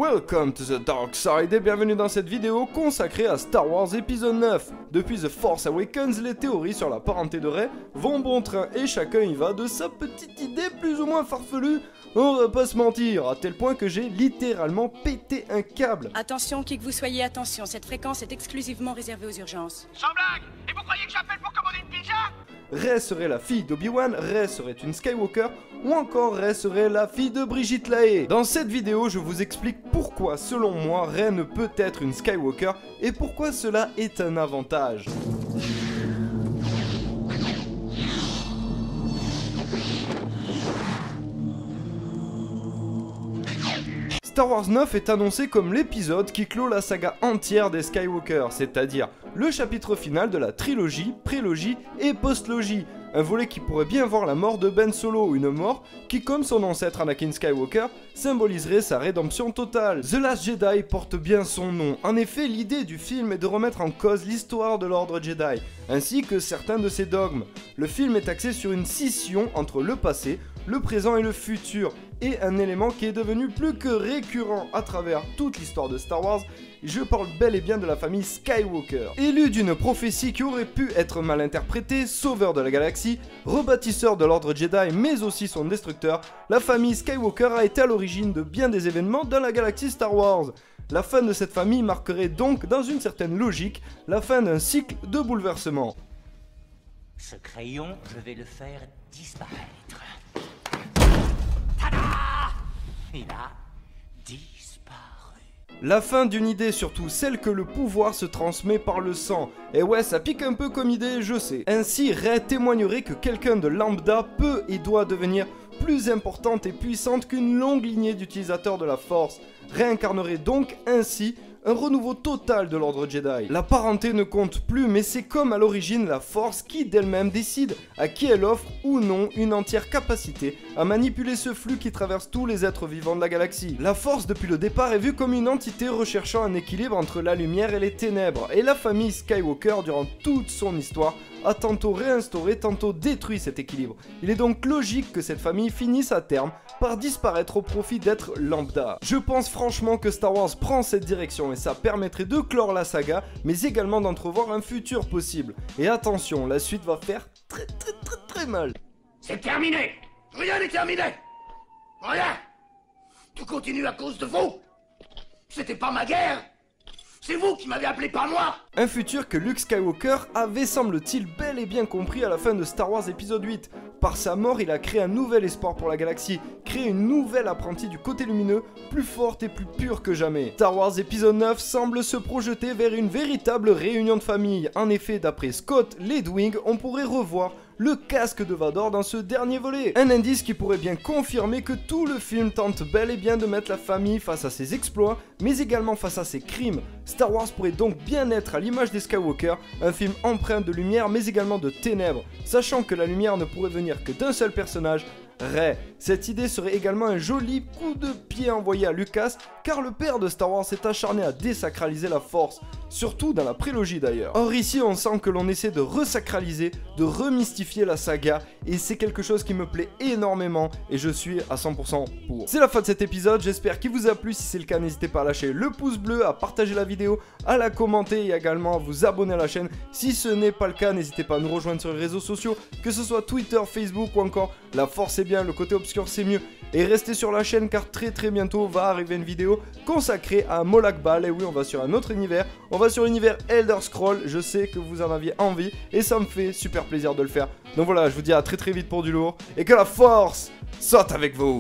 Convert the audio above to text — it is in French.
Welcome to the Dark Side et bienvenue dans cette vidéo consacrée à Star Wars épisode 9. Depuis The Force Awakens, les théories sur la parenté de Rey vont bon train et chacun y va de sa petite idée plus ou moins farfelue. On va pas se mentir, à tel point que j'ai littéralement pété un câble. Attention, qui que vous soyez, attention, cette fréquence est exclusivement réservée aux urgences. Sans blague! Et vous croyez que j'appelle pour commander une pizza? Rey serait la fille d'Obi-Wan, Rey serait une Skywalker, ou encore Rey serait la fille de Brigitte Lahaie. Dans cette vidéo, je vous explique pourquoi, selon moi, Rey ne peut être une Skywalker, et pourquoi cela est un avantage. Star Wars 9 est annoncé comme l'épisode qui clôt la saga entière des Skywalker, c'est-à-dire le chapitre final de la trilogie, prélogie et postlogie. Un volet qui pourrait bien voir la mort de Ben Solo, une mort qui, comme son ancêtre Anakin Skywalker, symboliserait sa rédemption totale. The Last Jedi porte bien son nom. En effet, l'idée du film est de remettre en cause l'histoire de l'ordre Jedi, ainsi que certains de ses dogmes. Le film est axé sur une scission entre le passé, le présent et le futur, et un élément qui est devenu plus que récurrent à travers toute l'histoire de Star Wars. Je parle bel et bien de la famille Skywalker. Élu d'une prophétie qui aurait pu être mal interprétée, sauveur de la galaxie, rebâtisseur de l'ordre Jedi mais aussi son destructeur, la famille Skywalker a été à l'origine de bien des événements dans la galaxie Star Wars. La fin de cette famille marquerait donc, dans une certaine logique, la fin d'un cycle de bouleversement. Ce crayon, je vais le faire disparaître. Il a disparu. La fin d'une idée, surtout celle que le pouvoir se transmet par le sang. Et ouais, ça pique un peu comme idée, je sais. Ainsi, Rey témoignerait que quelqu'un de lambda peut et doit devenir plus importante et puissante qu'une longue lignée d'utilisateurs de la Force. Rey incarnerait donc ainsi un renouveau total de l'ordre Jedi. La parenté ne compte plus, mais c'est comme à l'origine la Force qui d'elle-même décide à qui elle offre ou non une entière capacité à manipuler ce flux qui traverse tous les êtres vivants de la galaxie. La Force depuis le départ est vue comme une entité recherchant un équilibre entre la lumière et les ténèbres, et la famille Skywalker durant toute son histoire a tantôt réinstauré, tantôt détruit cet équilibre. Il est donc logique que cette famille finisse à terme par disparaître au profit d'être lambda. Je pense franchement que Star Wars prend cette direction et ça permettrait de clore la saga, mais également d'entrevoir un futur possible. Et attention, la suite va faire très mal. C'est terminé! Rien n'est terminé! Rien! Tout continue à cause de vous! C'était pas ma guerre! C'est vous qui m'avez appelé, pas moi! Un futur que Luke Skywalker avait, semble-t-il, bel et bien compris à la fin de Star Wars épisode 8. Par sa mort, il a créé un nouvel espoir pour la galaxie, créé une nouvelle apprentie du côté lumineux, plus forte et plus pure que jamais. Star Wars épisode 9 semble se projeter vers une véritable réunion de famille. En effet, d'après Scott Ledwing, on pourrait revoir le casque de Vador dans ce dernier volet. Un indice qui pourrait bien confirmer que tout le film tente bel et bien de mettre la famille face à ses exploits, mais également face à ses crimes. Star Wars pourrait donc bien être, à l'image des Skywalker, un film empreint de lumière mais également de ténèbres, sachant que la lumière ne pourrait venir que d'un seul personnage, Rey. Cette idée serait également un joli coup de pied envoyé à Lucas, car le père de Star Wars s'est acharné à désacraliser la Force, surtout dans la prélogie d'ailleurs. Or ici on sent que l'on essaie de resacraliser, de remystifier la saga, et c'est quelque chose qui me plaît énormément, et je suis à 100% pour. C'est la fin de cet épisode, j'espère qu'il vous a plu. Si c'est le cas, n'hésitez pas à lâcher le pouce bleu, à partager la vidéo, à la commenter et également à vous abonner à la chaîne. Si ce n'est pas le cas, n'hésitez pas à nous rejoindre sur les réseaux sociaux, que ce soit Twitter, Facebook ou encore La Force est bien, le côté obscur c'est mieux. Et restez sur la chaîne car très bientôt va arriver une vidéo consacrée à Molag Bal. Et oui, on va sur un autre univers, on va sur l'univers Elder Scrolls. Je sais que vous en aviez envie et ça me fait super plaisir de le faire. Donc voilà, je vous dis à très vite pour du lourd et que la Force soit avec vous.